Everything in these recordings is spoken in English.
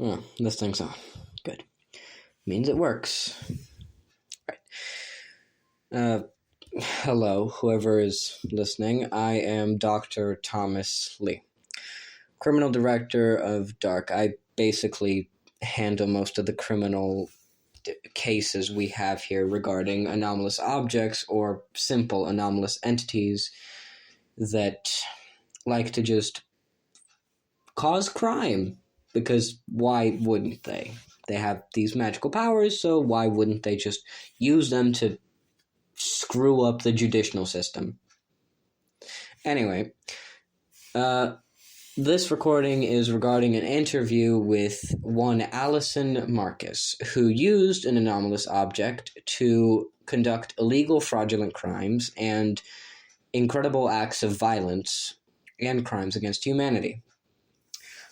Oh, this thing's on. Good. Means it works. Right. Hello, whoever is listening. I am Dr. Thomas Lee, criminal director of D.A.R.C. I basically handle most of the criminal cases we have here regarding anomalous objects or simple anomalous entities that like to just cause crime. Because why wouldn't they? They have these magical powers, so why wouldn't they just use them to screw up the judicial system? Anyway, this recording is regarding an interview with one Alison Markus, who used an anomalous object to conduct illegal fraudulent crimes and incredible acts of violence and crimes against humanity.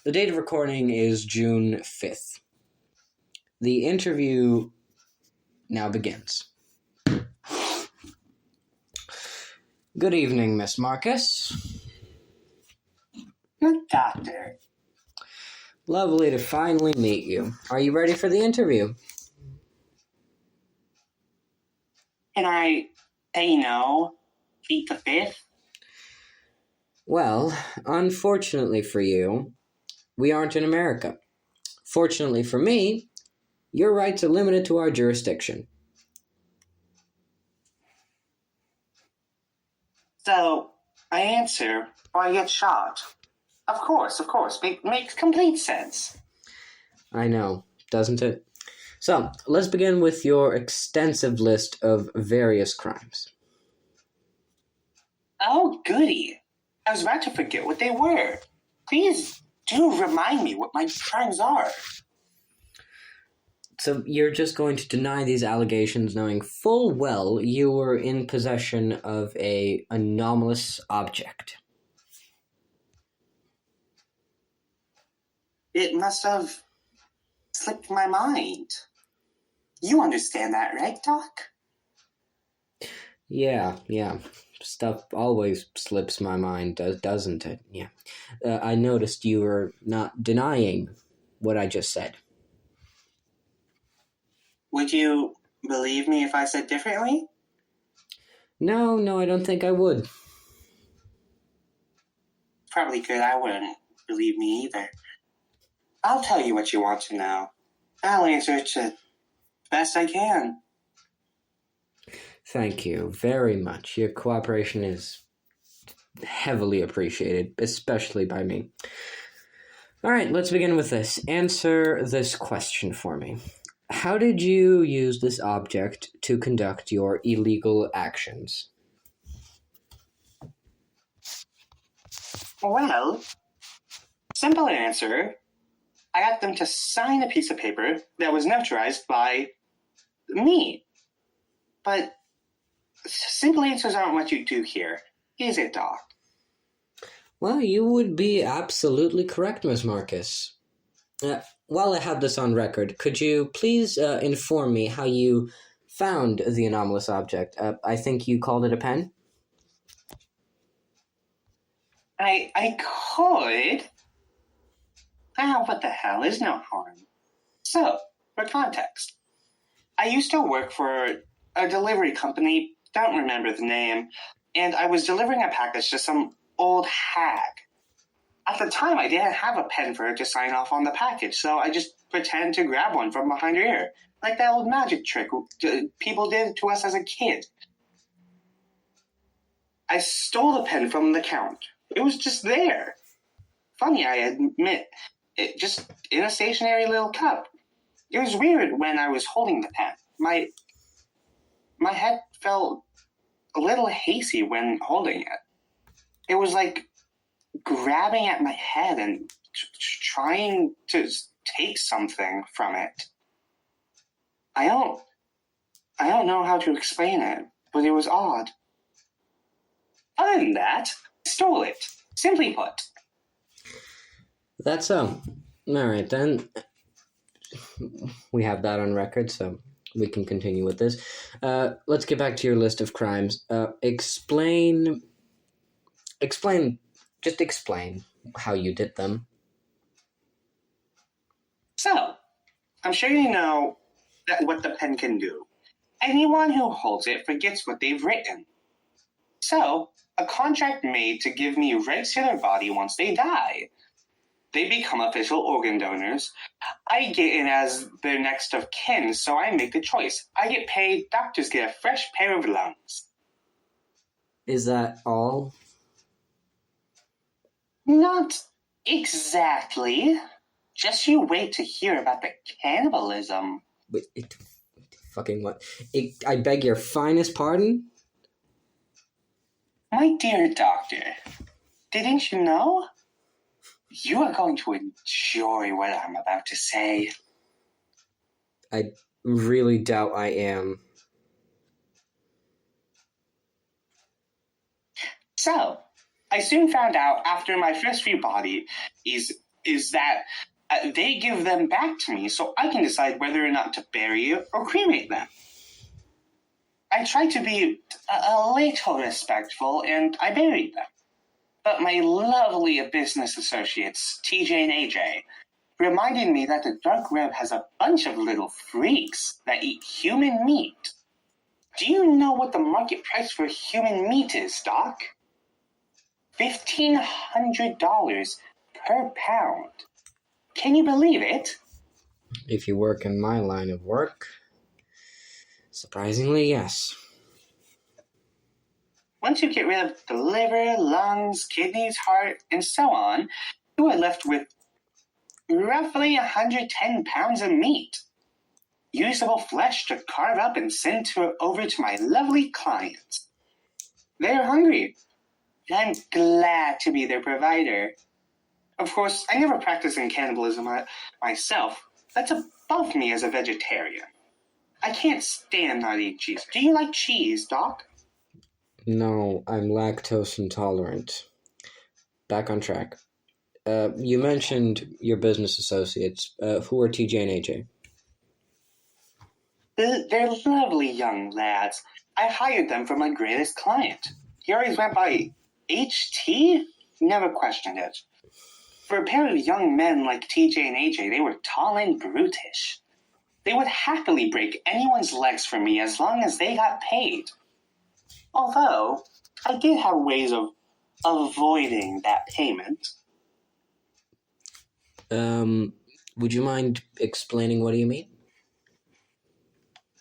The date of recording is June 5th. The interview now begins. Good evening, Miss Markus. Good doctor. Lovely to finally meet you. Are you ready for the interview? Can I plead the fifth? Well, unfortunately for you, we aren't in America. Fortunately for me, your rights are limited to our jurisdiction. So, I answer, or I get shot. Of course. Makes complete sense. I know, doesn't it? So, let's begin with your extensive list of various crimes. Oh, goody. I was about to forget what they were. Please do remind me what my crimes are. So you're just going to deny these allegations knowing full well you were in possession of an anomalous object. It must have slipped my mind. You understand that, right, Doc? Yeah. Stuff always slips my mind, doesn't it? Yeah. I noticed you were not denying what I just said. Would you believe me if I said differently? No, I don't think I would. Probably good. I wouldn't believe me either. I'll tell you what you want to know. I'll answer it to the best I can. Thank you very much. Your cooperation is heavily appreciated, especially by me. All right, let's begin with this. Answer this question for me. How did you use this object to conduct your illegal actions? Well, simple answer. I got them to sign a piece of paper that was notarized by me. But simple answers aren't what you do here, is it, Doc? Well, you would be absolutely correct, Miss Markus. While I have this on record, could you please inform me how you found the anomalous object? I think you called it a pen? I could. What the hell? There's no harm. So, for context, I used to work for a delivery company, don't remember the name, and I was delivering a package to some old hag. At the time, I didn't have a pen for her to sign off on the package, so I just pretended to grab one from behind her ear, like that old magic trick people did to us as a kid. I stole the pen from the counter. It was just there. Funny, I admit. It just in a stationary little cup. It was weird when I was holding the pen. My head felt a little hazy when holding it. It was like grabbing at my head and trying to take something from it. I don't know how to explain it, but it was odd. Other than that, I stole it. Simply put. That's so. All right, then. We have that on record, so we can continue with this. Let's get back to your list of crimes. Explain how you did them. So, I'm sure you know what the pen can do. Anyone who holds it forgets what they've written. So, a contract made to give me rights to their body once they die. They become official organ donors. I get in as their next of kin, so I make the choice. I get paid, doctors get a fresh pair of lungs. Is that all? Not exactly. Just you wait to hear about the cannibalism. Wait, fucking what? I beg your finest pardon? My dear doctor, didn't you know? You are going to enjoy what I'm about to say. I really doubt I am. So, I soon found out after my first few bodies is that they give them back to me so I can decide whether or not to bury or cremate them. I tried to be a little respectful and I buried them. But my lovely business associates, TJ and AJ, reminded me that the dark web has a bunch of little freaks that eat human meat. Do you know what the market price for human meat is, Doc? $1,500 per pound. Can you believe it? If you work in my line of work, surprisingly, yes. Once you get rid of the liver, lungs, kidneys, heart, and so on, you are left with roughly 110 pounds of meat. Usable flesh to carve up and send over to my lovely clients. They're hungry. I'm glad to be their provider. Of course, I never practice in cannibalism myself. That's above me as a vegetarian. I can't stand not eating cheese. Do you like cheese, Doc? No, I'm lactose intolerant. Back on track. You mentioned your business associates. Who are TJ and AJ? They're lovely young lads. I hired them for my greatest client. He always went by HT? Never questioned it. For a pair of young men like TJ and AJ, they were tall and brutish. They would happily break anyone's legs for me as long as they got paid. Although, I did have ways of avoiding that payment. Would you mind explaining what do you mean?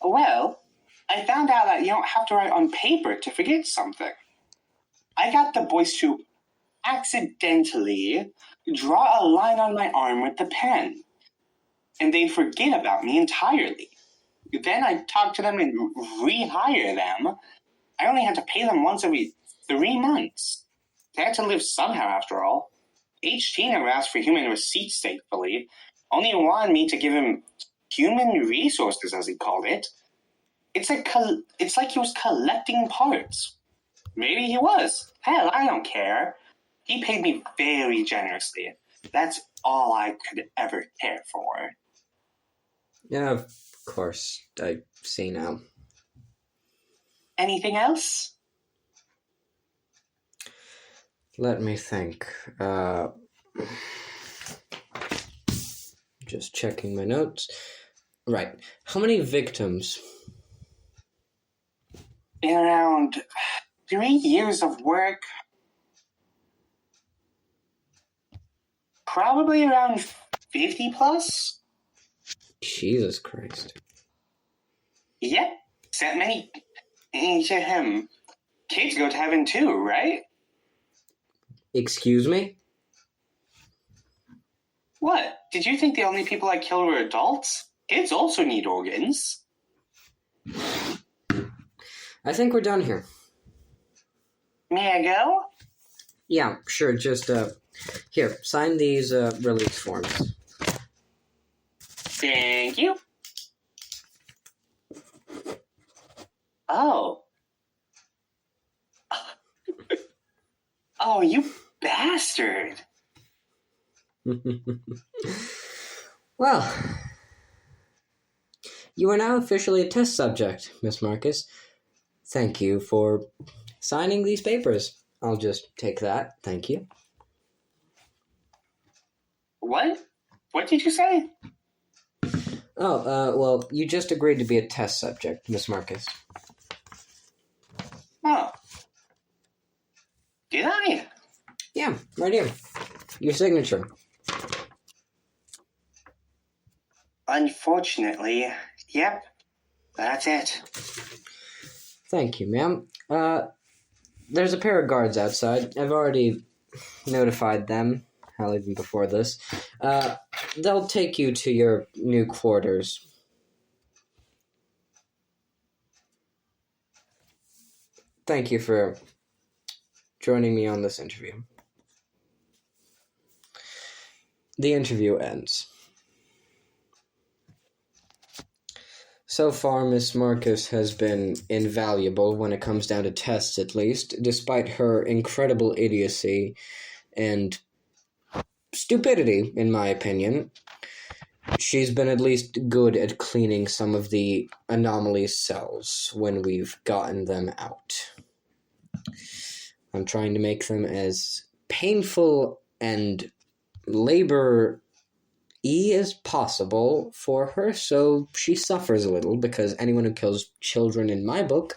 Well, I found out that you don't have to write on paper to forget something. I got the boys to accidentally draw a line on my arm with the pen, and they'd forget about me entirely. Then I'd talk to them and rehire them. I only had to pay them once every 3 months. They had to live somehow, after all. HT never asked for human receipts, thankfully. Only wanted me to give him human resources, as he called it. It's like he was collecting parts. Maybe he was. Hell, I don't care. He paid me very generously. That's all I could ever care for. Yeah, of course. I see now. Anything else? Let me think. Just checking my notes. Right. How many victims? In around 3 years of work, probably around 50 plus? Jesus Christ. Yep, that many to him. Kids go to heaven too, right? Excuse me? What? Did you think the only people I killed were adults? Kids also need organs. I think we're done here. May I go? Yeah, sure. Just, here, sign these, release forms. Thank you. Oh. Oh, you bastard. Well, you are now officially a test subject, Miss Markus. Thank you for signing these papers. I'll just take that. Thank you. What? What did you say? Well, you just agreed to be a test subject, Miss Markus. Oh. Did I? Yeah, right here. Your signature. Unfortunately, yep, that's it. Thank you, ma'am. There's a pair of guards outside. I've already notified them, hell, even before this. They'll take you to your new quarters. Thank you for joining me on this interview. The interview ends. So far, Miss Markus has been invaluable when it comes down to tests, at least, despite her incredible idiocy and stupidity, in my opinion. She's been at least good at cleaning some of the anomaly cells when we've gotten them out. I'm trying to make them as painful and labor-y as possible for her, so she suffers a little, because anyone who kills children in my book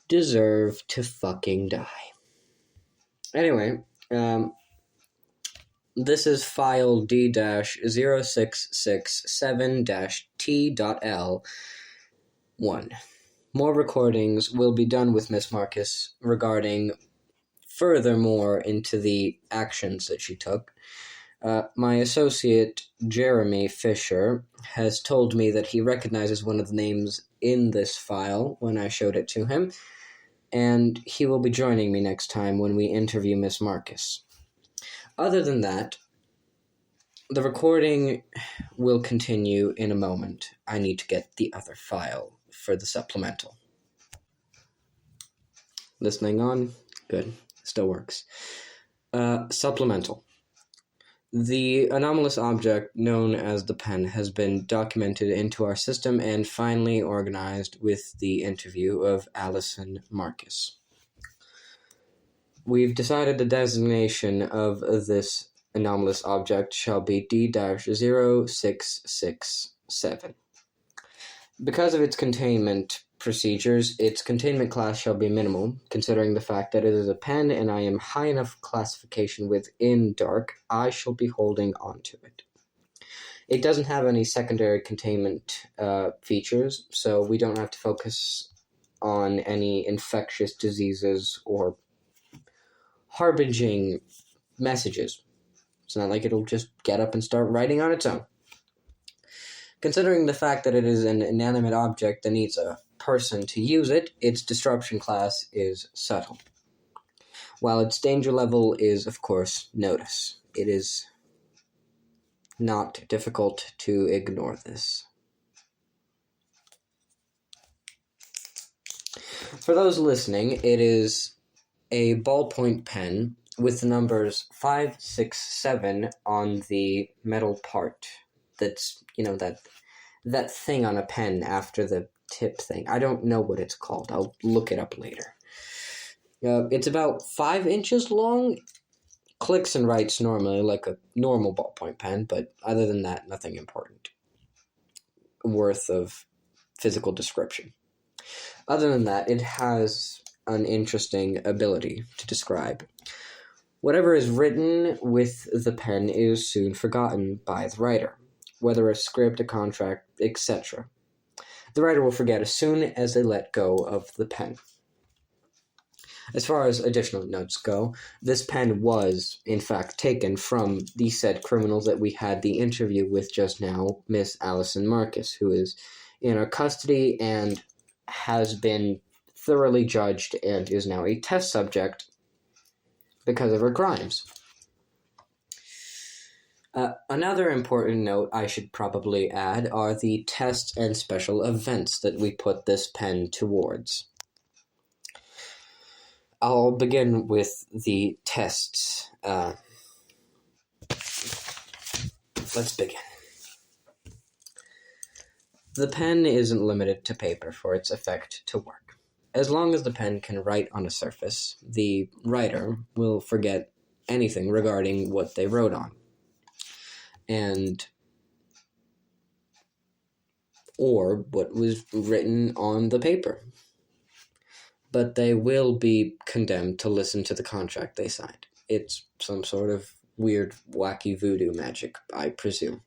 deserve to fucking die. Anyway, this is file D-0667-T.L1. More recordings will be done with Miss Markus regarding furthermore into the actions that she took. My associate, Jeremy Fisher, has told me that he recognizes one of the names in this file when I showed it to him, and he will be joining me next time when we interview Miss Markus. Other than that, the recording will continue in a moment. I need to get the other file for the supplemental. Listening on? Good. Still works. Supplemental. The anomalous object known as the pen has been documented into our system and finally organized with the interview of Alison Markus. We've decided the designation of this anomalous object shall be D-0667. Because of its containment procedures, its containment class shall be minimal, considering the fact that it is a pen and I am high enough classification within D.A.R.C, I shall be holding onto it. It doesn't have any secondary containment features, so we don't have to focus on any infectious diseases or harbinging messages. It's not like it'll just get up and start writing on its own. Considering the fact that it is an inanimate object that needs a person to use it, its disruption class is subtle. While its danger level is, of course, notice. It is not difficult to ignore this. For those listening, it is a ballpoint pen with the numbers 5, 6, 7 on the metal part. That's, that thing on a pen after the tip thing. I don't know what it's called. I'll look it up later. It's about 5 inches long. Clicks and writes normally like a normal ballpoint pen, but other than that, nothing important worth of physical description. Other than that, it has an interesting ability to describe. Whatever is written with the pen is soon forgotten by the writer, whether a script, a contract, etc. The writer will forget as soon as they let go of the pen. As far as additional notes go, this pen was, in fact, taken from the said criminals that we had the interview with just now, Miss Alison Markus, who is in our custody and has been thoroughly judged and is now a test subject because of her crimes. Another important note I should probably add are the tests and special events that we put this pen towards. I'll begin with the tests. Let's begin. The pen isn't limited to paper for its effect to work. As long as the pen can write on a surface, the writer will forget anything regarding what they wrote on. And or what was written on the paper. But they will be condemned to listen to the contract they signed. It's some sort of weird, wacky voodoo magic, I presume.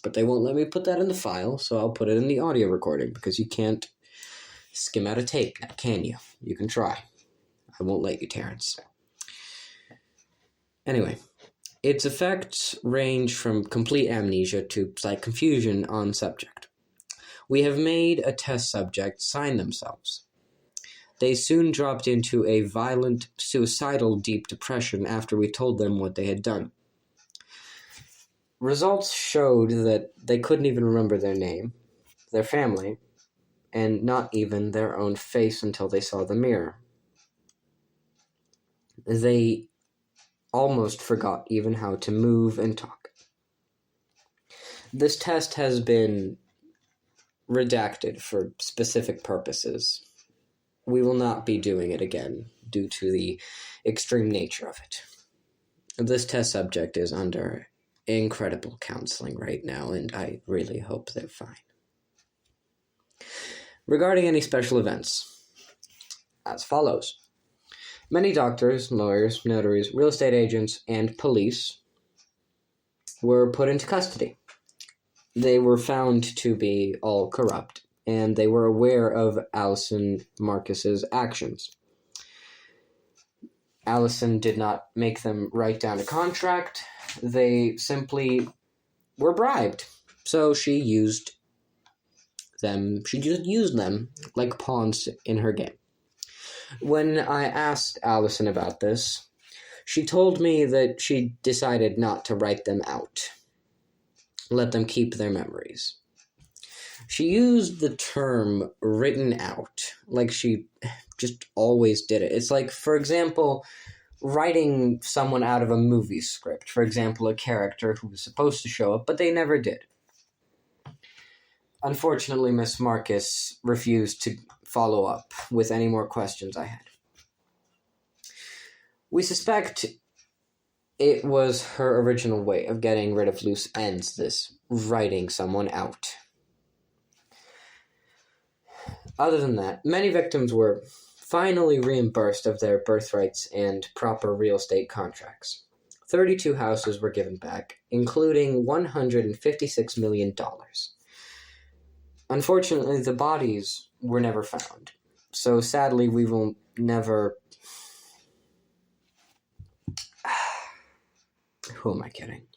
But they won't let me put that in the file, so I'll put it in the audio recording, because you can't skim out a tape now, can you? You can try. I won't let you, Terrence. Anyway, its effects range from complete amnesia to slight confusion on subject. We have made a test subject sign themselves. They soon dropped into a violent, suicidal deep depression after we told them what they had done. Results showed that they couldn't even remember their name, their family, and not even their own face until they saw the mirror. They almost forgot even how to move and talk. This test has been redacted for specific purposes. We will not be doing it again due to the extreme nature of it. This test subject is under incredible counseling right now, and I really hope they're fine. Regarding any special events, as follows. Many doctors, lawyers, notaries, real estate agents, and police were put into custody. They were found to be all corrupt, and they were aware of Alison Markus's actions. Alison did not make them write down a contract. They simply were bribed. So she used them. She just used them like pawns in her game. When I asked Alison about this, she told me that she decided not to write them out. Let them keep their memories. She used the term written out, like she just always did it. It's like, for example, writing someone out of a movie script. For example, a character who was supposed to show up, but they never did. Unfortunately, Miss Markus refused to follow up with any more questions I had. We suspect it was her original way of getting rid of loose ends, this writing someone out. Other than that, many victims were finally reimbursed of their birthrights and proper real estate contracts. 32 houses were given back, including $156 million. Unfortunately, the bodies were never found, so sadly we will never... Who am I kidding?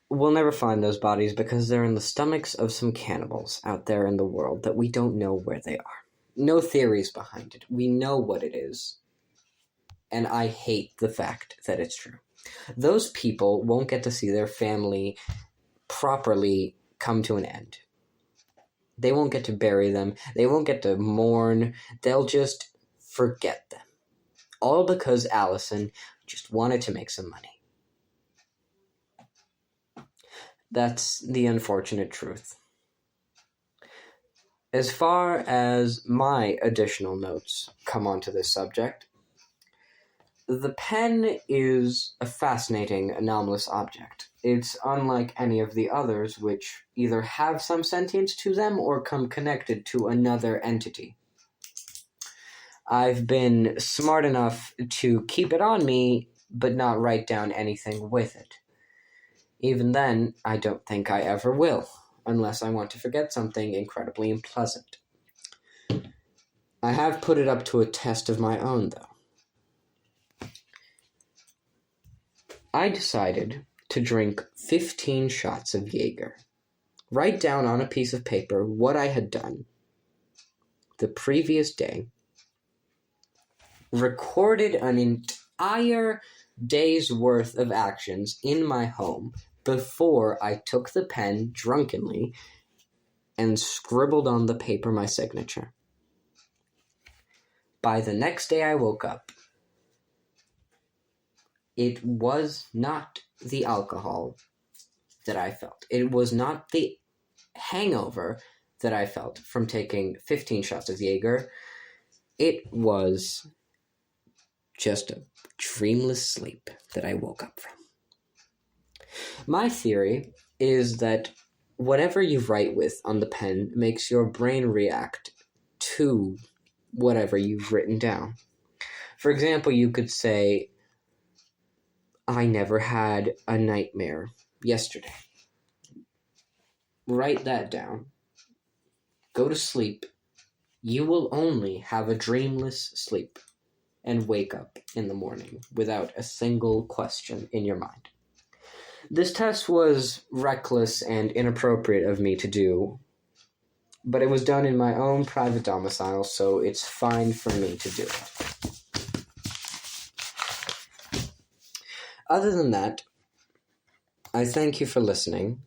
We'll never find those bodies because they're in the stomachs of some cannibals out there in the world that we don't know where they are. No theories behind it. We know what it is. And I hate the fact that it's true. Those people won't get to see their family properly come to an end. They won't get to bury them. They won't get to mourn. They'll just forget them. All because Alison just wanted to make some money. That's the unfortunate truth. As far as my additional notes come onto this subject, the pen is a fascinating anomalous object. It's unlike any of the others, which either have some sentience to them or come connected to another entity. I've been smart enough to keep it on me, but not write down anything with it. Even then, I don't think I ever will, unless I want to forget something incredibly unpleasant. I have put it up to a test of my own, though. I decided to drink 15 shots of Jaeger. Write down on a piece of paper what I had done the previous day. Recorded an entire day's worth of actions in my home before I took the pen drunkenly and scribbled on the paper my signature. By the next day I woke up, it was not the alcohol that I felt. It was not the hangover that I felt from taking 15 shots of Jaeger. It was just a dreamless sleep that I woke up from. My theory is that whatever you write with on the pen makes your brain react to whatever you've written down. For example, you could say, I never had a nightmare yesterday. Write that down. Go to sleep. You will only have a dreamless sleep and wake up in the morning without a single question in your mind. This test was reckless and inappropriate of me to do, but it was done in my own private domicile, so it's fine for me to do it. Other than that, I thank you for listening.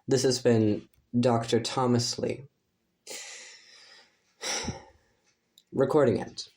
This has been Dr. Thomas Lee. Recording ends.